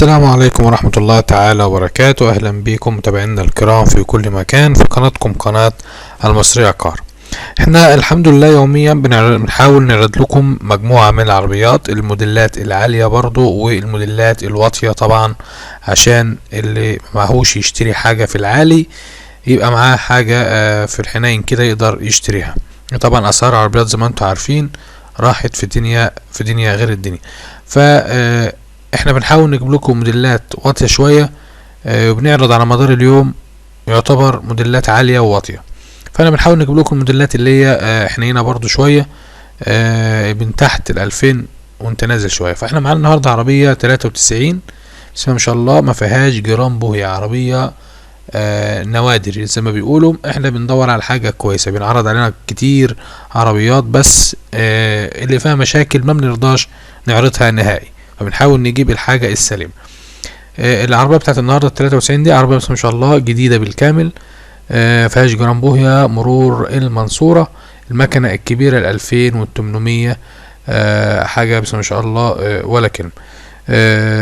السلام عليكم ورحمة الله تعالى وبركاته. أهلا بكم متابعينا الكرام في كل مكان في قناتكم قناة المصرية كار. احنا الحمد لله يوميا بنحاول نعرض لكم مجموعة من العربيات، الموديلات العالية برضو والموديلات الواطية طبعا، عشان اللي معهوش يشتري حاجة في العالي يبقى معاه حاجة في الحنين كده يقدر يشتريها. طبعا أسعار العربيات زي ما انتم عارفين راحت في دنيا غير الدنيا، احنا بنحاول نجيب لكم موديلات واطية شوية، وبنعرض على مدار اليوم يعتبر موديلات عالية وواطية. فانا بنحاول نجيب لكم الموديلات اللي هي حنينة برضو شوية، من تحت 2000 وانت نازل شوية. فاحنا معانا النهاردة عربية 93 بسم الله ما شاء الله، ما فيهاش جرامبو، هي عربية نوادر زي ما بيقولوا. احنا بندور على حاجة كويسة، بنعرض علينا كتير عربيات بس اللي فيها مشاكل ما بنرضاش نعرضها نهائي، فبنحاول نجيب الحاجة السليمة. العربية بتاعت النهاردة 93 دي عربية بسم الله ما شاء الله جديدة بالكامل، فيهاش جرامبو، هي مرور المنصورة، المكنة الكبيرة 2800 حاجة بسم الله ما شاء الله ولا كلمة.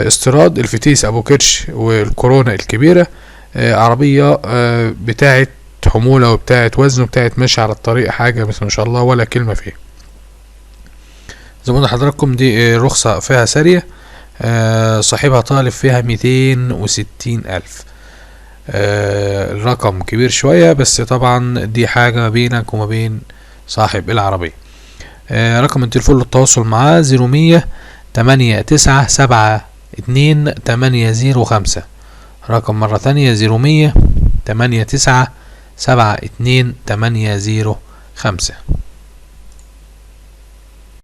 استيراد الفتيس ابو كرش والكورونا الكبيرة، عربية بتاعت حمولة وبتاعت وزن وبتاعت مشي على الطريق، حاجة بسم الله ما شاء الله ولا كلمة فيها. زي ما قلنا لحضراتكم دي رخصة فيها سارية، صاحبها طالب فيها 260,000. الرقم كبير شوية، بس طبعا دي حاجة بينك وما بين صاحب العربية. رقم التليفون للتواصل معاه 0100-8972-805. رقم مرة ثانية 0100-8972-805.